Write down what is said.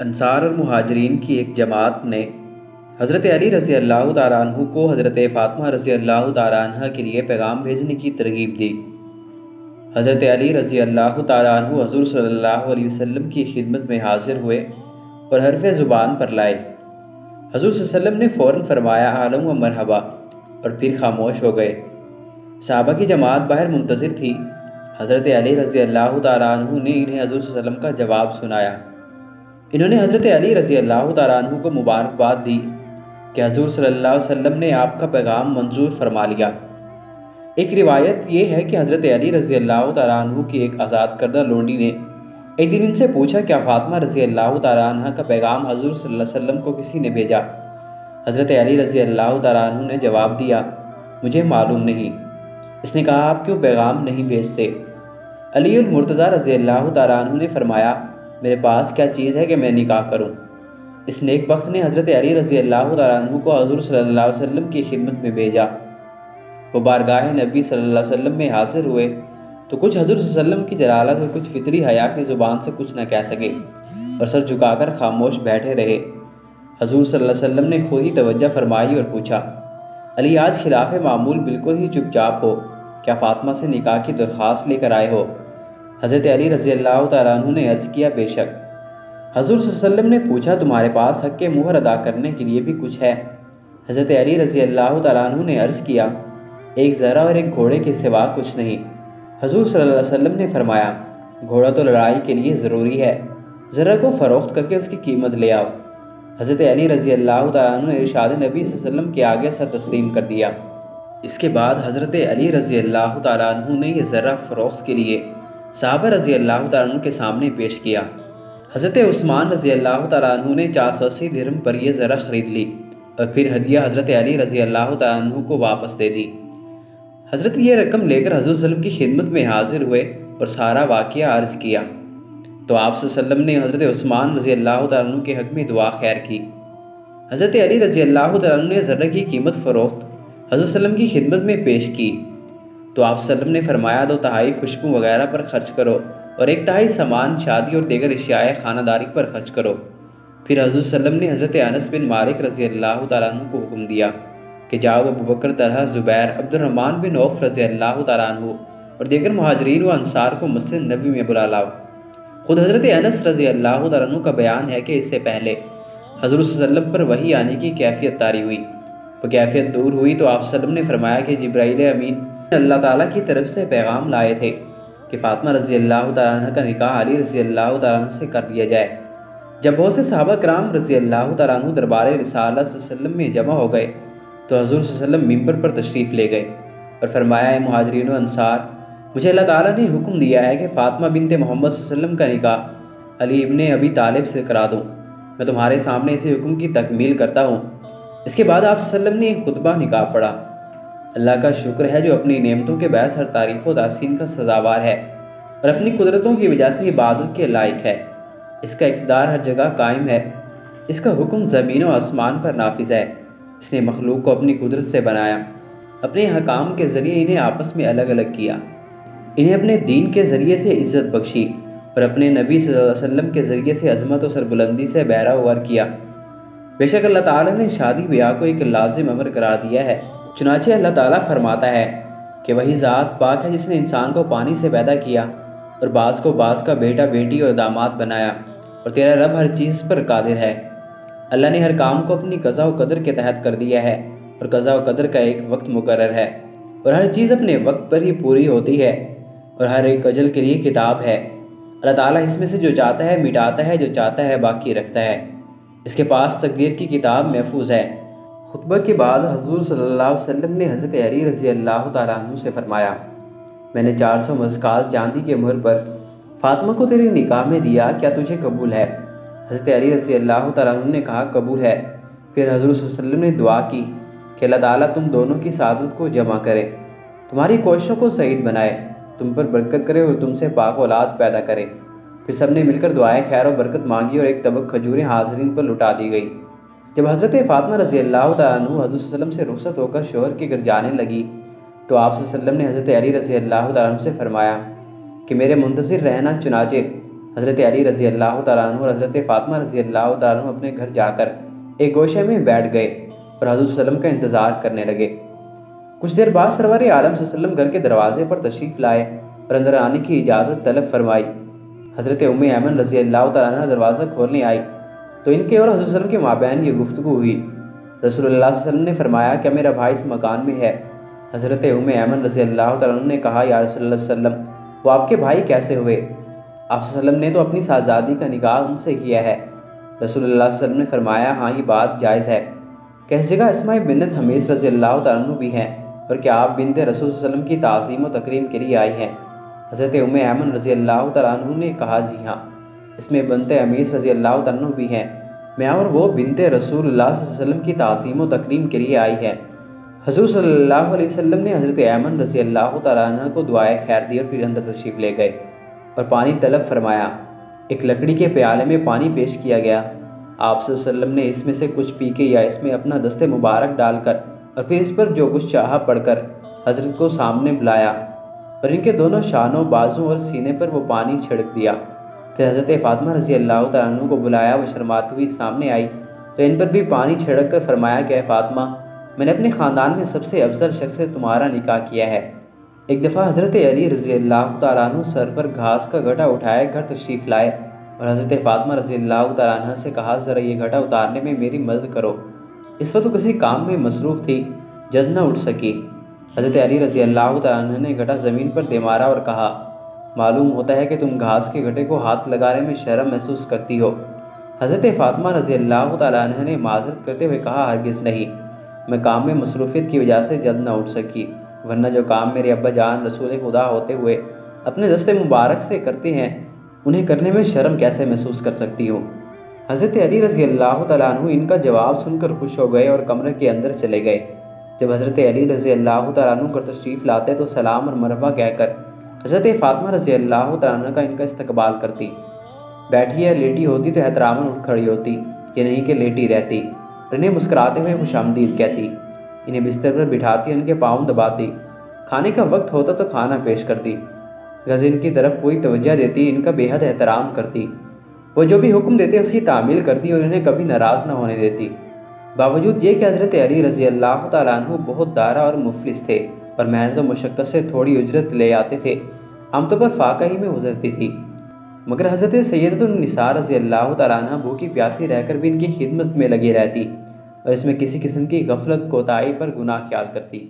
انصار اور مہاجرین کی ایک جماعت نے حضرت علی رضی اللہ تعالیٰ عنہ کو حضرت فاطمہ رضی اللہ تعالیٰ عنہ کے لیے پیغام بھیجنے کی ترغیب دی۔ حضرت علی رضی اللہ تعالیٰ عنہ حضور صلی اللہ علیہ وسلم کی خدمت میں حاضر ہوئے اور حرف زبان پر لائے۔ حضور صلی اللہ علیہ وسلم نے فوراً فرمایا عالم و مرحبا، اور پھر خاموش ہو گئے۔ صحابہ کی جماعت باہر منتظر تھی۔ حضرت علی رضی اللہ تعالیٰ عنہ نے انہیں حضور صلی اللہ علیہ وسلم کا جواب سنایا۔ انہوں نے حضرت علی رضی اللہ تعالیٰ عنہ کو مبارکباد دی کہ حضور صلی اللہ علیہ وسلم نے آپ کا پیغام منظور فرما لیا۔ ایک روایت یہ ہے کہ حضرت علی رضی اللہ تعالیٰ عنہ کی ایک آزاد کردہ لونڈی نے ایک دن ان سے پوچھا کیا فاطمہ رضی اللہ تعالیٰ عنہ کا پیغام حضور صلی اللہ علیہ وسلم کو کسی نے بھیجا؟ حضرت علی رضی اللہ تعالیٰ عنہ نے جواب دیا، مجھے معلوم نہیں۔ اس نے کہا، آپ کیوں پیغام نہیں بھیجتے؟ علی المرتضیٰ رضی اللہ تعالیٰ عنہ نے فرمایا، میرے پاس کیا چیز ہے کہ میں نکاح کروں؟ اس نیک بخت نے حضرت علی رضی اللہ تعالیٰ عنہ کو حضور صلی اللہ علیہ وسلم کی خدمت میں بھیجا۔ وہ بارگاہ نبی صلی اللہ علیہ وسلم میں حاضر ہوئے تو کچھ حضور صلی اللہ علیہ وسلم کی جلالت اور کچھ فطری حیا کی زبان سے کچھ نہ کہہ سکے اور سر جھکا کر خاموش بیٹھے رہے۔ حضور صلی اللہ علیہ وسلم نے خود ہی توجہ فرمائی اور پوچھا، علی آج خلاف معمول بالکل ہی چپ چاپ ہو، کیا فاطمہ سے نکاح کی درخواست لے کر آئے ہو؟ حضرت علی رضی اللہ تعالیٰ عنہ نے عرض کیا، بے شک۔ حضور صلی اللہ علیہ وسلم نے پوچھا، تمہارے پاس حق مہر ادا کرنے کے لیے بھی کچھ ہے؟ حضرت علی رضی اللہ تعالیٰ عنہ نے عرض کیا، ایک ذرہ اور ایک گھوڑے کے سوا کچھ نہیں۔ حضور صلی اللہ علیہ وسلم نے فرمایا، گھوڑا تو لڑائی کے لیے ضروری ہے، ذرہ کو فروخت کر کے اس کی قیمت لے آؤ۔ حضرت علی رضی اللہ تعالیٰ عنہ نے ارشاد نبی صلی اللہ علیہ وسلم کے آگے سر تسلیم کر دیا۔ اس کے بعد حضرت علی رضی اللہ تعالیٰ عنہ نے یہ ذرہ فروخت کے لیے صحابہ رضی اللہ تعالیٰ عنہ کے سامنے پیش کیا۔ حضرت عثمان رضی اللہ تعالیٰ عنہ نے 480 درہم پر یہ ذرہ خرید لی اور پھر ہدیہ حضرت علی رضی اللہ تعالیٰ عنہ کو واپس دے دی۔ حضرت یہ رقم لے کر حضور صلی اللہ علیہ وسلم کی خدمت میں حاضر ہوئے اور سارا واقعہ عرض کیا تو آپ صلی اللہ علیہ وسلم نے حضرت عثمان رضی اللہ تعالیٰ عنہ کے حق میں دعا خیر کی۔ حضرت علی رضی اللہ تعالیٰ عنہ نے ذرہ کی قیمت فروخت حضرت صلی اللہ علیہ وسلم کی خدمت میں پیش کی تو آپ صلی اللہ علیہ وسلم نے فرمایا، 2/3 خوشبو وغیرہ پر خرچ کرو اور 1/3 سامان شادی اور دیگر اشیاء خانہ داری پر خرچ کرو۔ پھر حضرت صلی اللہ علیہ وسلم نے حضرت انس بن مالک رضی اللہ تعالیٰ عنہ کو حکم دیا کہ جاؤ ابو بکر، طلحہ، زبیر، عبد الرحمن بن عوف رضی اللہ تعالیٰ عنہ اور دیگر مہاجرین و انصار کو مسجد نبوی میں بلا لاؤ۔ خود حضرت انس رضی اللہ تعالیٰ عنہ کا بیان ہے کہ اس سے پہلے حضور صلی اللہ علیہ وسلم پر وحی آنے کی کیفیت طاری ہوئی۔ وہ کیفیت دور ہوئی تو آپ صلی اللہ علیہ وسلم نے فرمایا کہ جبرائیل امین اللہ تعالیٰ کی طرف سے پیغام لائے تھے کہ فاطمہ رضی اللہ تعالیٰ عنہ کا نکاح علی رضی اللہ تعالیٰ عنہ سے کر دیا جائے۔ جب بہت سے صحابہ کرام رضی اللہ تعالیٰ عنہ دربار رسالت صلی اللہ علیہ وسلم میں جمع ہو گئے تو حضور صلی اللہ علیہ وسلم ممبر پر تشریف لے گئے اور فرمایا، اے مہاجرین و انصار، مجھے اللہ تعالیٰ نے حکم دیا ہے کہ فاطمہ بنت محمد صلی اللہ علیہ وسلم کا نکاح علی ابن ابی طالب سے کرا دوں۔ میں تمہارے سامنے اسی حکم کی تکمیل کرتا ہوں۔ اس کے بعد آپ صلی اللہ علیہ وسلم نے ایک خطبہ نکاح پڑھا۔ اللہ کا شکر ہے جو اپنی نعمتوں کے باعث ہر تعریف و تحسین کا سزاوار ہے اور اپنی قدرتوں کی وجہ سے عبادت کے لائق ہے۔ اس کا اقتدار ہر جگہ قائم ہے، اس کا حکم زمین و آسمان پر نافذ ہے۔ اس نے مخلوق کو اپنی قدرت سے بنایا، اپنے حکام کے ذریعے انہیں آپس میں الگ الگ کیا، انہیں اپنے دین کے ذریعے سے عزت بخشی اور اپنے نبی صلی اللہ علیہ وسلم کے ذریعے سے عظمت و سربلندی سے بہرہ کیا۔ بے شک اللہ تعالیٰ نے شادی بیاہ کو ایک لازم امر قرار دیا ہے۔ چنانچہ اللہ تعالیٰ فرماتا ہے کہ وہی ذات پاک ہے جس نے انسان کو پانی سے پیدا کیا اور بعض کو بعض کا بیٹا بیٹی اور داماد بنایا، اور تیرا رب ہر چیز پر قادر ہے۔ اللہ نے ہر کام کو اپنی قضاء و قدر کے تحت کر دیا ہے، اور قضاء و قدر کا ایک وقت مقرر ہے، اور ہر چیز اپنے وقت پر ہی پوری ہوتی ہے، اور ہر ایک اجل کے لیے کتاب ہے۔ اللہ تعالیٰ اس میں سے جو چاہتا ہے مٹاتا ہے، جو چاہتا ہے باقی رکھتا ہے۔ اس کے پاس تقدیر کی کتاب محفوظ ہے۔ خطبہ کے بعد حضور صلی اللہ علیہ وسلم نے حضرت علی رضی اللہ تعالیٰ عنہ سے فرمایا، میں نے 400 مزکال چاندی کے مہر پر فاطمہ کو تیرے نکاح میں دیا، کیا تجھے قبول ہے؟ حضرت علی رضی اللہ تعالیٰ عنہ نے کہا، قبول ہے۔ پھر حضور صلی اللہ علیہ وسلم نے دعا کی کہ اللہ تعالیٰ تم دونوں کی سعادت کو جمع کرے، تمہاری کوششوں کو سعید بنائے، تم پر برکت کرے اور تم سے پاک اولاد پیدا کرے۔ پھر سب نے مل کر دعائے خیر و برکت مانگی اور ایک طبق کھجوریں حاضرین پر لٹا دی گئی۔ جب حضرت فاطمہ رضی اللہ تعالیٰ عنہ حضور صلی اللہ علیہ وسلم سے رخصت ہو کر شوہر کے گھر جانے لگی تو آپ صلی اللہ علیہ وسلم نے حضرت علی رضی اللہ تعالیٰ عنہ سے فرمایا کہ میرے منتظر رہنا۔ چنانچہ حضرت علی رضی اللہ تعالیٰ عنہ اور حضرت فاطمہ رضی اللہ تعالیٰ عنہ اپنے گھر جا کر ایک گوشے میں بیٹھ گئے اور حضور صلی اللہ علیہ وسلم کا انتظار کرنے لگے۔ کچھ دیر بعد سرور عالم صلی اللہ علیہ وسلم گھر کے دروازے پر تشریف لائے اور اندر آنے کی اجازت طلب فرمائی۔ حضرت ام ایمن رضی اللہ تعالیٰ عنہ دروازہ کھولنے آئی تو ان کے اور حضور صلی اللہ علیہ وسلم کے مابین یہ گفتگو ہوئی۔ رسول اللہ صلی اللہ علیہ وسلم نے فرمایا کہ میرا بھائی اس مکان میں ہے۔ حضرت ام ایمن رضی اللہ تعالیٰ عنہ نے کہا یا رسول اللہ صلی اللہ علیہ وسلم وہ آپ کے بھائی کیسے ہوئے؟ آپ صلی اللہ علیہ وسلم نے تو اپنی شہزادی کا نکاح ان سے کیا ہے۔ رسول اللہ صلی اللہ علیہ وسلم نے فرمایا ہاں یہ بات جائز ہے کہ اس جگہ اسماء بنت حمیس رضی اللہ تعالیٰ عنہ بھی ہیں اور کیا آپ بنت رسول صلی اللہ علیہ وسلم کی تعظیم و تکریم کے لیے آئی ہیں؟ حضرت ام ایمن رضی اللہ تعالیٰ عنہ نے کہا جی ہاں، اس میں بنت حمیس رضی اللہ تعالیٰ عنہ بھی ہیں، میں اور وہ بنت رسول اللہ صلی اللہ علیہ وسلم کی تعظیم و تکریم کے لیے آئی ہے۔ حضور صلی اللہ علیہ وسلم نے حضرت ایمن رضی اللہ تعالیٰ عنہ کو دعائے خیر دی اور پھر اندر تشریف لے گئے اور پانی طلب فرمایا۔ ایک لکڑی کے پیالے میں پانی پیش کیا گیا۔ آپ صلی اللہ علیہ وسلم نے اس میں سے کچھ پی کے یا اس میں اپنا دست مبارک ڈال کر اور پھر اس پر جو کچھ چاہا پڑھ کر حضرت کو سامنے بلایا اور ان کے دونوں شانوں، بازوں اور سینے پر وہ پانی چھڑک دیا۔ پھر حضرت فاطمہ رضی اللہ تعالیٰ عنہ کو بلایا، وہ شرماتی ہوئی سامنے آئی تو ان پر بھی پانی چھڑک کر فرمایا کہ اے فاطمہ، میں نے اپنے خاندان میں سب سے افضل شخص سے تمہارا نکاح کیا ہے۔ ایک دفعہ حضرت علی رضی اللہ تعالیٰ عنہ سر پر گھاس کا گھٹا اٹھائے گھر تشریف لائے اور حضرت فاطمہ رضی اللہ تعالیٰ عنہ سے کہا ذرا یہ گھٹا اتارنے میں میری مدد کرو۔ اس وقت کسی کام میں مصروف تھی، جلد نہ اٹھ سکی۔ حضرت علی رضی اللہ تعالیٰ عنہ نے گھٹا زمین پر دے مارا اور کہا معلوم ہوتا ہے کہ تم گھاس کے گھٹے کو ہاتھ لگانے میں شرم محسوس کرتی ہو۔ حضرت فاطمہ رضی اللہ تعالیٰ عنہ نے معذرت کرتے ہوئے کہا ہرگز نہیں، میں کام میں مصروفیت کی وجہ سے جلد نہ اٹھ سکی، ورنہ جو کام میرے ابا جان رسول خدا ہوتے ہوئے اپنے دست مبارک سے کرتے ہیں انہیں کرنے میں شرم کیسے محسوس کر سکتی ہوں۔ حضرت علی رضی اللہ تعالیٰ عنہ ان کا جواب سن کر خوش ہو گئے اور کمرے کے اندر چلے گئے۔ جب حضرت علی رضی اللہ تعالیٰ عنہ پر تشریف لاتے تو سلام اور مرحبا کہہ کر حضرت فاطمہ رضی اللہ تعالیٰ عنہ کا ان کا استقبال کرتی۔ بیٹھی یا لیٹی ہوتی تو احتراماً اٹھ کھڑی ہوتی، یہ نہیں کہ لیٹی رہتی، اور انہیں مسکراتے ہوئے خوش آمدید کہتی، انہیں بستر پر بٹھاتی، ان کے پاؤں دباتی، کھانے کا وقت ہوتا تو کھانا پیش کرتی، غز ان کی طرف پوری توجہ دیتی، ان کا بے حد احترام کرتی، وہ جو بھی حکم دیتے اس کی تعمیل کرتی اور انہیں کبھی ناراض نہ ہونے دیتی۔ باوجود یہ کہ حضرت علی رضی اللہ تعالیٰ عنہ بہت دارا اور مفلس تھے اور محنت و مشقت سے تھوڑی اجرت لے آتے تھے، عام طور پر فاقہ ہی میں گزرتی تھی، مگر حضرت سیدۃ النساء رضی اللہ تعالیٰ عنہ بھوکی پیاسی رہ کر بھی ان کی خدمت میں لگی رہتی اور اس میں کسی قسم کی غفلت کوتاہی پر گناہ خیال کرتی۔